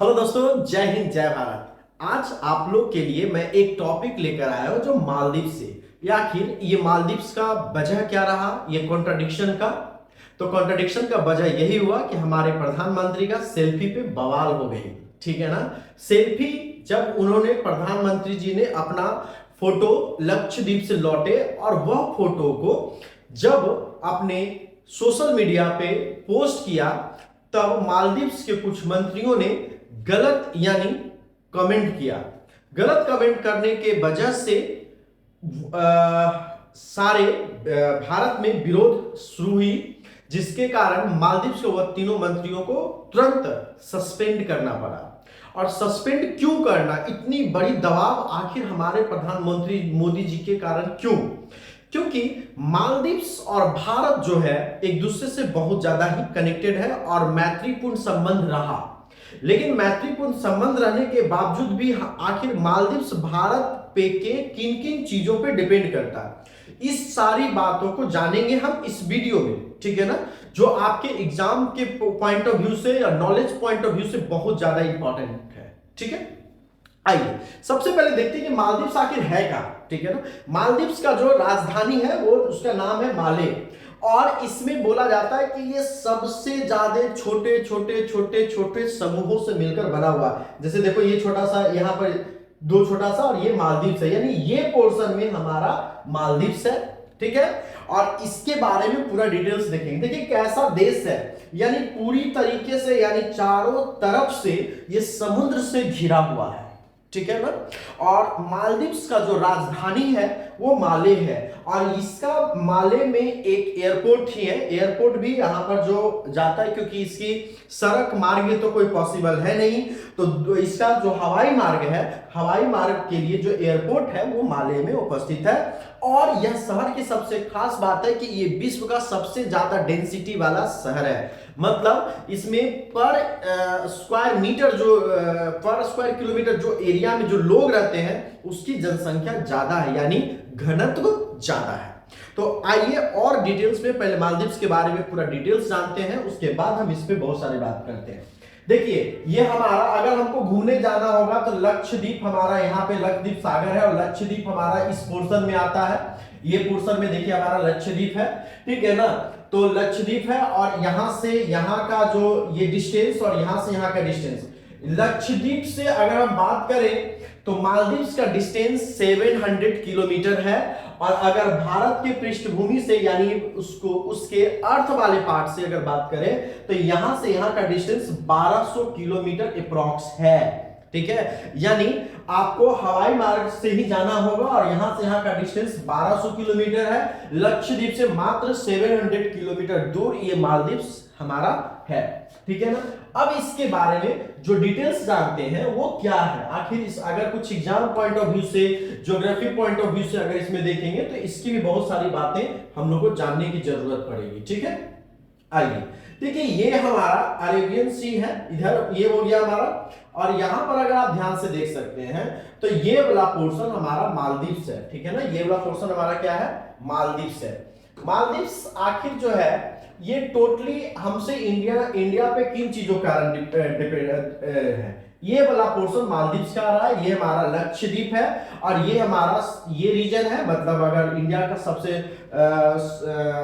Hello दोस्तों, जय हिंद जय भारत। आज आप लोग के लिए मैं एक टॉपिक लेकर आया हूं जो मालदीव से। या आखिर ये मालदीव्स का वजह क्या रहा, ये कॉन्ट्रडिक्शन का। तो कॉन्ट्रडिक्शन का वजह यही हुआ कि हमारे प्रधानमंत्री का सेल्फी पे बवाल हो गई। ठीक है ना। सेल्फी जब उन्होंने प्रधानमंत्री जी ने अपना फोटो लक्षद्वीप से लौटे और वह फोटो को जब अपने सोशल मीडिया पे पोस्ट किया, तब मालदीव्स के कुछ मंत्रियों ने गलत यानी कमेंट किया। गलत कमेंट करने के वजह से सारे भारत में विरोध शुरू हुई, जिसके कारण मालदीव्स के वह तीनों मंत्रियों को तुरंत सस्पेंड करना पड़ा। और सस्पेंड क्यों करना, इतनी बड़ी दबाव आखिर हमारे प्रधानमंत्री मोदी जी के कारण क्यों? क्योंकि मालदीव्स और भारत जो है एक दूसरे से बहुत ज्यादा ही कनेक्टेड है और मैत्रीपूर्ण संबंध रहा। लेकिन मैत्रीपूर्ण संबंध रहने के बावजूद भी आखिर मालदीव्स भारत पे के किन किन चीजों पे डिपेंड करता है, इस सारी बातों को जानेंगे हम इस वीडियो में। ठीक है ना, जो आपके एग्जाम के पॉइंट ऑफ व्यू से या नॉलेज पॉइंट ऑफ व्यू से बहुत ज्यादा इंपॉर्टेंट है। ठीक है, आइए सबसे पहले देखते हैं कि मालदीव्स आखिर है क्या। ठीक है ना, मालदीव्स का जो राजधानी है वो उसका नाम है माले। और इसमें बोला जाता है कि ये सबसे ज्यादा छोटे छोटे छोटे छोटे समूहों से मिलकर बना हुआ। जैसे देखो ये छोटा सा, यहाँ पर दो छोटा सा, और ये मालदीव्स है, यानी ये पोर्शन में हमारा मालदीव्स है। ठीक है, और इसके बारे में पूरा डिटेल्स देखेंगे। देखिए कैसा देश है, यानी पूरी तरीके से, यानी चारों तरफ से ये समुद्र से घिरा हुआ है। ठीक है ना। और मालदीव्स का जो राजधानी है वो माले है, और इसका माले में एक एयरपोर्ट ही है। एयरपोर्ट भी यहां पर जो जाता है, क्योंकि इसकी सड़क मार्ग तो कोई पॉसिबल है नहीं, तो इसका जो हवाई मार्ग है, हवाई मार्ग के लिए जो एयरपोर्ट है वो माले में उपस्थित है। और यह शहर की सबसे खास बात है कि ये विश्व का सबसे ज्यादा डेंसिटी वाला शहर है। मतलब इसमें पर स्क्वायर मीटर जो पर स्क्वायर किलोमीटर जो एरिया में जो लोग रहते हैं उसकी जनसंख्या ज्यादा है, यानी घनत्व ज्यादा है। तो आइए और डिटेल्स में पहले मालदीव्स के बारे में पूरा डिटेल्स जानते हैं, उसके बाद हम इस पे बहुत सारी बात करते हैं। देखिए ये हमारा, अगर हमको घूमने जाना होगा तो लक्षद्वीप हमारा, यहाँ पे लक्षद्वीप सागर है और लक्षद्वीप हमारा इस पोर्शन में आता है। ये पोर्शन में देखिए हमारा लक्षद्वीप है। ठीक है ना, तो लक्षद्वीप है और यहां से यहां का जो ये डिस्टेंस और यहां से यहां का डिस्टेंस, लक्षद्वीप से अगर हम बात करें तो मालदीव्स का डिस्टेंस 700 किलोमीटर है। और अगर भारत के पृष्ठभूमि से, यानी उसको उसके अर्थ वाले पार्ट से अगर बात करें तो यहां से यहां का डिस्टेंस 1200 किलोमीटर अप्रॉक्स है। ठीक है, यानी आपको हवाई मार्ग से ही जाना होगा और यहां से यहां का डिस्टेंस 1200 किलोमीटर है। लक्षद्वीप से मात्र 700 किलोमीटर दूर ये मालदीव्स हमारा है। ठीक है ना। अब इसके बारे में जो डिटेल्स जानते हैं वो क्या है आखिर, इस अगर कुछ एग्जाम पॉइंट ऑफ व्यू से, ज्योग्राफी पॉइंट ऑफ व्यू से अगर इसमें देखेंगे तो इसकी भी बहुत सारी बातें हम लोग को जानने की जरूरत पड़ेगी। ठीक है, आइए देखिए ये हमारा अरेबियन सी है, इधर ये हो गया हमारा। और यहां पर अगर आप ध्यान से देख सकते हैं तो ये वाला पोर्शन हमारा मालदीव्स है। ठीक है ना, ये वाला पोर्शन हमारा क्या है, मालदीव्स है। मालदीव्स आखिर जो है ये टोटली हमसे इंडिया पे किन चीजों का डिपेंड है। ये वाला पोर्शन मालदीव्स का रहा है, ये हमारा लक्षद्वीप है, और ये हमारा ये रीजन है, मतलब अगर इंडिया का सबसे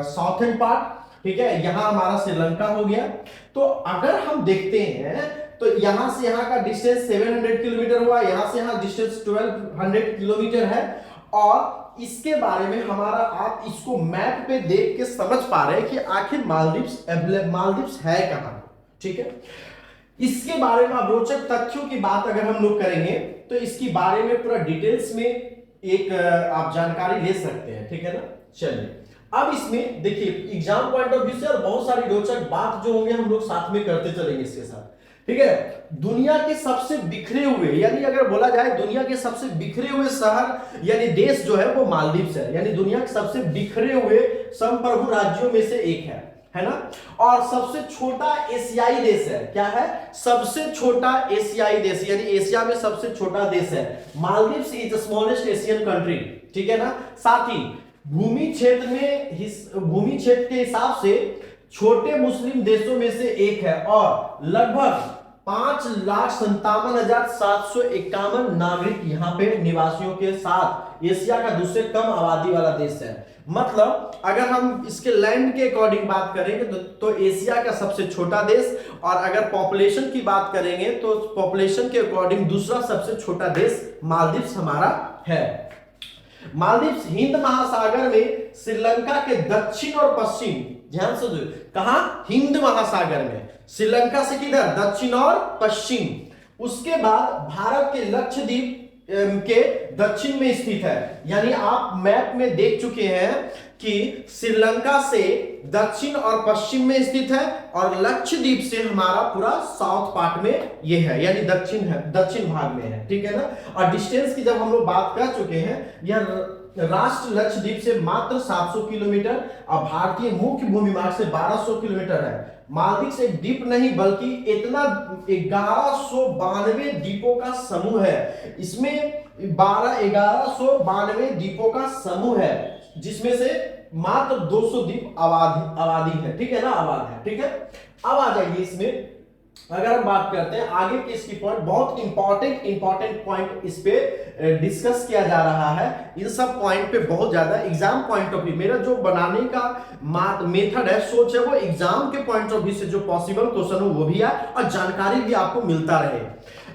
साउथर्न पार्ट। ठीक है, यहां हमारा श्रीलंका हो गया। तो अगर हम देखते हैं तो यहां से यहां का डिस्टेंस 700 किलोमीटर हुआ, यहां से यहां डिस्टेंस 1200 किलोमीटर है। और इसके बारे में हमारा, आप इसको मैप पे देख के समझ पा रहे हैं कि आखिर मालदीव्स है कहां। ठीक है, इसके बारे में रोचक तथ्यों की बात अगर हम लोग करेंगे तो इसके बारे में पूरा डिटेल्स में एक आप जानकारी ले सकते हैं। ठीक है ना, चलिए अब इसमें देखिए एग्जाम पॉइंट ऑफ व्यू से और बहुत सारी रोचक बात जो होंगे हम लोग साथ में करते चलेंगे इसके साथ। ठीक है, दुनिया के सबसे बिखरे हुए, यानी अगर बोला जाए दुनिया के सबसे बिखरे हुए शहर यानी देश जो है वो मालदीव्स है, यानी दुनिया के सबसे बिखरे हुए संप्रभु राज्यों में से एक है ना। और सबसे छोटा एशियाई देश है, क्या है, सबसे छोटा एशियाई देश, यानी एशिया में सबसे छोटा देश है। Maldives is the smallest Asian country. ठीक है ना, साथ ही भूमि क्षेत्र के हिसाब से छोटे मुस्लिम देशों में से एक है और लगभग 5,57,751 नागरिक यहाँ पे निवासियों के साथ एशिया का दूसरे कम आबादी वाला देश है। मतलब अगर हम इसके लैंड के अकॉर्डिंग बात करेंगे तो एशिया का सबसे छोटा देश, और अगर पॉपुलेशन की बात करेंगे तो पॉपुलेशन के अकॉर्डिंग दूसरा सबसे छोटा देश मालदीव्स हमारा है। मालदीव्स हिंद महासागर में श्रीलंका के दक्षिण और पश्चिम, ध्यान से कहा, हिंद महासागर में, श्रीलंका से किधर, दक्षिण और पश्चिम। उसके बाद भारत के लक्षद्वीप के दक्षिण में स्थित है। यानी आप मैप में देख चुके हैं कि श्रीलंका से दक्षिण और पश्चिम में स्थित है, और लक्षद्वीप से हमारा पूरा साउथ पार्ट में ये है, यानी दक्षिण है, दक्षिण भाग में है, ठीक है ना। और डिस्टेंस की जब हम लोग बात कर चुके हैं, यह राष्ट्र लक्षद्वीप से मात्र 700 किलोमीटर और भारतीय मुख्य भूमि मार्ग से 1200 किलोमीटर है। मालदीव एक द्वीप नहीं बल्कि इतना 1192 द्वीपों का समूह है। इसमें 1192 द्वीपों का समूह है, जिसमें से मात्र 200 द्वीप आबादी है, ठीक है ना, आबाद है, ठीक है। अब आ जाइए इसमें, अगर हम बात करते हैं आगे के इसकी पॉइंट, बहुत इंपॉर्टेंट पॉइंट इस पे डिस्कस किया जा रहा है। इन सब पॉइंट पे बहुत ज्यादा एग्जाम पॉइंट ऑफ व्यू, मेरा जो बनाने का मेथड है, सोच है, वो एग्जाम के पॉइंट ऑफ व्यू से जो पॉसिबल क्वेश्चन हो वो भी है और जानकारी भी आपको मिलता रहे।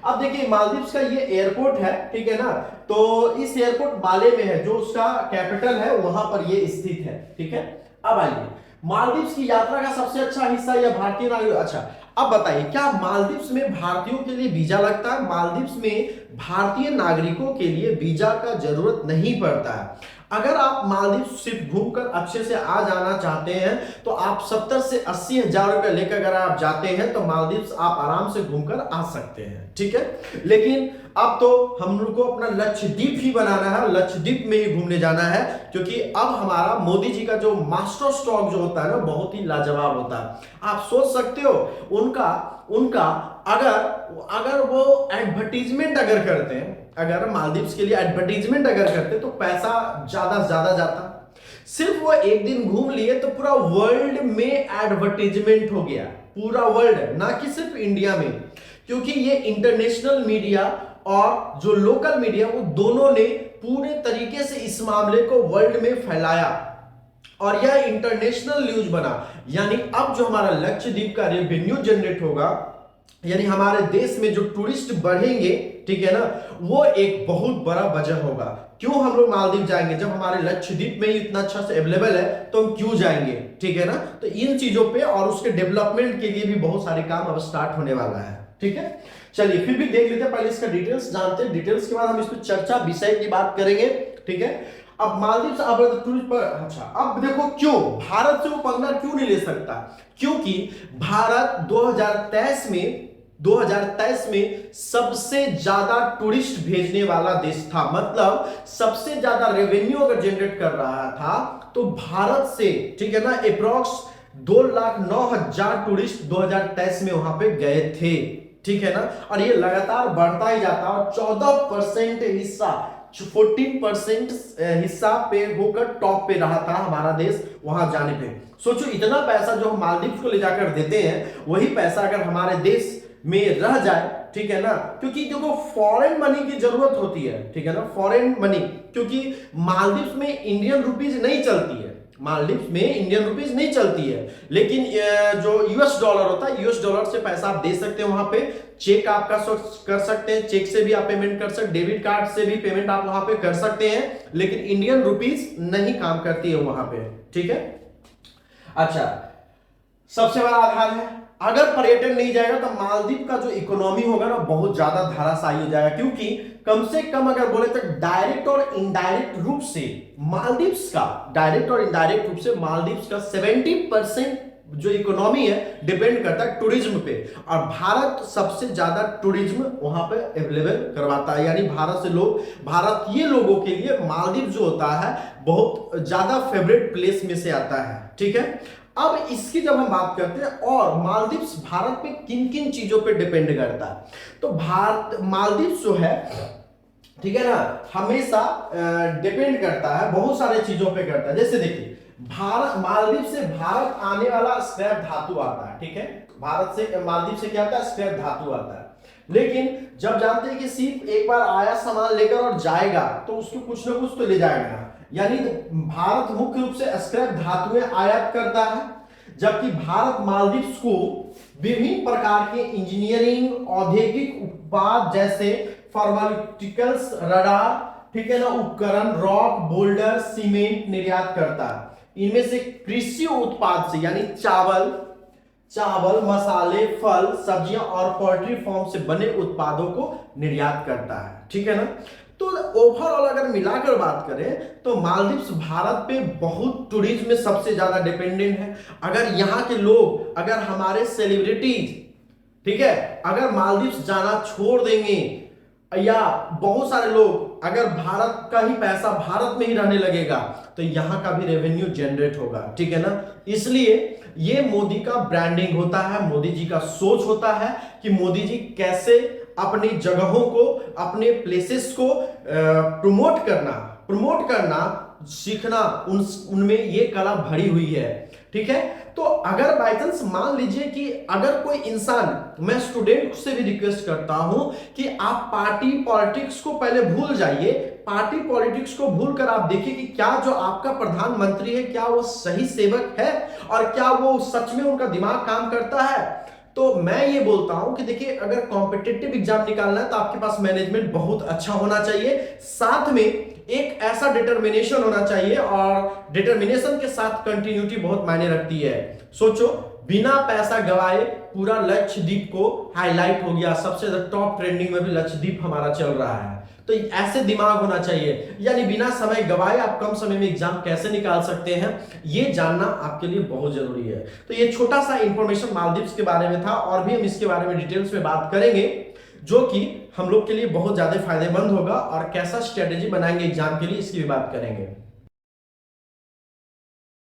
अब देखिए मालदीव्स का ये एयरपोर्ट है, ठीक है ना, तो इस एयरपोर्ट माले में है, जो उसका कैपिटल है वहां पर ये स्थित है, ठीक है। अब आइए मालदीव्स की यात्रा का सबसे अच्छा हिस्सा या भारतीय नागरिक, अच्छा अब बताइए क्या मालदीव्स में भारतीयों के लिए वीजा लगता है? मालदीव्स में भारतीय नागरिकों के लिए वीजा का जरूरत नहीं पड़ता है। अगर आप मालदीव सिर्फ घूमकर अच्छे से आ जाना चाहते हैं तो आप 70 से 80 हजार रुपए लेकर अगर आप जाते हैं तो मालदीव्स आप आराम से घूमकर आ सकते हैं, ठीक है। लेकिन अब तो हम लोग को अपना लक्षद्वीप ही बनाना है, लक्षद्वीप में ही घूमने जाना है, क्योंकि अब हमारा मोदी जी का जो मास्टर स्ट्रोक जो होता है ना, बहुत ही लाजवाब होता है। आप सोच सकते हो उनका अगर वो एडवर्टीजमेंट अगर करते हैं, अगर मालदीव्स के लिए एडवर्टीजमेंट अगर करते तो पैसा ज्यादा से ज्यादा जाता। सिर्फ वो एक दिन घूम लिए तो पूरा वर्ल्ड में एडवर्टीजमेंट हो गया, पूरा वर्ल्ड, ना कि सिर्फ इंडिया में, क्योंकि ये इंटरनेशनल मीडिया और जो लोकल मीडिया वो दोनों ने पूरे तरीके से इस मामले को वर्ल्ड में फैलाया और यह इंटरनेशनल न्यूज बना। यानी अब जो हमारा लक्षद्वीप का रेवेन्यू जनरेट होगा, यानी हमारे देश में जो टूरिस्ट बढ़ेंगे, ठीक है ना, वो एक बहुत बड़ा वजह होगा। क्यों हम लोग मालदीव जाएंगे जब हमारे लक्षद्वीप में इतना अच्छा से अवेलेबल है, तो हम क्यों जाएंगे, ठीक है ना। तो इन चीजों पे और उसके डेवलपमेंट के लिए भी बहुत सारे काम अब स्टार्ट होने वाला है, ठीक है। चलिए फिर भी देख लेते हैं, पहले इसका डिटेल्स जानते हैं, डिटेल्स के बाद हम इस पर चर्चा विषय की बात करेंगे, ठीक है। अब मालदीव अब टूरिस्ट पर, अच्छा अब देखो क्यों भारत से वो पंगा क्यों नहीं ले सकता, क्योंकि भारत 2023 में सबसे ज्यादा टूरिस्ट भेजने वाला देश था। मतलब सबसे ज्यादा रेवेन्यू अगर जनरेट कर रहा था तो भारत से, ठीक है ना, अप्रॉक्स 2,09,000 टूरिस्ट 2023 में वहां पे गए थे, ठीक है ना। और ये लगातार बढ़ता ही जाता और 14% हिस्सा, 14% हिस्सा पे होकर टॉप पे रहा था हमारा देश वहां जाने पे। सोचो इतना पैसा जो हम मालदीव को ले जाकर देते हैं, वही पैसा अगर हमारे देश में रह जाए, ठीक है ना, क्योंकि देखो फॉरेन मनी की जरूरत होती है, ठीक है ना, फॉरेन मनी, क्योंकि मालदीव में इंडियन रुपीज नहीं चलती है, मालदीव में इंडियन रुपीज नहीं चलती है, लेकिन जो यूएस डॉलर होता है, यूएस डॉलर से पैसा आप दे सकते हैं वहां पे, चेक आप कर सकते हैं, चेक से भी आप पेमेंट कर सकते, डेबिट कार्ड से भी पेमेंट आप वहां पे कर सकते हैं, लेकिन इंडियन रुपीज नहीं काम करती है वहां पे, ठीक है। अच्छा, सबसे बड़ा आधार है, अगर पर्यटन नहीं जाएगा तो मालदीव का जो इकोनॉमी होगा ना बहुत ज्यादा धाराशायी हो जाएगा, क्योंकि कम से कम अगर बोले तो डायरेक्ट और इनडायरेक्ट रूप से मालदीव्स का, डायरेक्ट और इनडायरेक्ट रूप से मालदीव्स का 70% जो इकोनॉमी है डिपेंड करता है टूरिज्म पे, और भारत सबसे ज्यादा टूरिज्म वहां पे अवेलेबल करवाता है। यानी भारत से लोग, भारतीय लोगों के लिए मालदीव जो होता है बहुत ज्यादा फेवरेट प्लेस में से आता है, ठीक है। अब इसकी जब हम बात करते हैं, और मालदीव्स भारत पे किन किन चीजों पे डिपेंड करता है, तो भारत, मालदीव्स जो है, ठीक है ना, हमेशा डिपेंड करता है बहुत सारे चीजों पे करता है। जैसे देखिए भारत, मालदीव से भारत आने वाला स्क्रैप धातु आता है, ठीक है, भारत से मालदीव से क्या आता है, स्क्रैप धातु आता है। लेकिन जब जानते हैं कि सिर्फ एक बार आया सामान लेकर और जाएगा तो उसको कुछ ना कुछ तो ले जाएगा, यानी भारत मुख्य रूप से स्क्रैप धातुएं आयात करता है, जबकि भारत मालदीव को विभिन्न प्रकार के इंजीनियरिंग औद्योगिक उत्पाद जैसे फार्मास्यूटिकल्स, रडार, ठीक है ना, उपकरण, रॉक, बोल्डर, सीमेंट निर्यात करता है। इनमें से कृषि उत्पाद से यानी चावल, मसाले, फल, सब्जियां और पोल्ट्री फार्म से बने उत्पादों को निर्यात करता है, ठीक है ना। तो ओवरऑल अगर मिलाकर बात करें तो मालदीव्स भारत पे बहुत टूरिज्म में सबसे ज्यादा डिपेंडेंट है। अगर यहाँ के लोग, अगर हमारे सेलिब्रिटीज, ठीक है, अगर मालदीव्स जाना छोड़ देंगे या बहुत सारे लोग अगर भारत का ही पैसा भारत में ही रहने लगेगा तो यहाँ का भी रेवेन्यू जनरेट होगा, ठीक है ना। इसलिए ये मोदी का ब्रांडिंग होता है, मोदी जी का सोच होता है कि मोदी जी कैसे अपनी जगहों को, अपने प्लेसेस को प्रमोट करना सीखना, उनमें ये कला भरी हुई है, ठीक है। तो अगर बाय चांस मान लीजिए कि अगर कोई इंसान, मैं स्टूडेंट से भी रिक्वेस्ट करता हूं कि आप पार्टी पॉलिटिक्स को पहले भूल जाइए, पार्टी पॉलिटिक्स को भूलकर आप देखिए कि क्या जो आपका प्रधानमंत्री है क्या वो सही सेवक है और क्या वो सच में उनका दिमाग काम करता है। तो मैं ये बोलता हूं कि देखिए अगर कॉम्पिटिटिव एग्जाम निकालना है तो आपके पास मैनेजमेंट बहुत अच्छा होना चाहिए, साथ में एक ऐसा डिटर्मिनेशन होना चाहिए, और डिटर्मिनेशन के साथ कंटिन्यूटी बहुत मायने रखती है। सोचो, बिना पैसा गवाए पूरा लक्षद्वीप को हाईलाइट हो गया, सबसे टॉप ट्रेंडिंग में भी लक्षद्वीप हमारा चल रहा है। तो ऐसे दिमाग होना चाहिए, यानी बिना समय गवाए आप कम समय में एग्जाम कैसे निकाल सकते हैं, ये जानना आपके लिए बहुत जरूरी है। तो ये छोटा सा इंफॉर्मेशन मालदीव्स के बारे में था, और भी हम इसके बारे में डिटेल्स में बात करेंगे जो कि हम लोग के लिए बहुत ज्यादा फायदेमंद होगा, और कैसा स्ट्रेटेजी बनाएंगे एग्जाम के लिए इसकी भी बात करेंगे।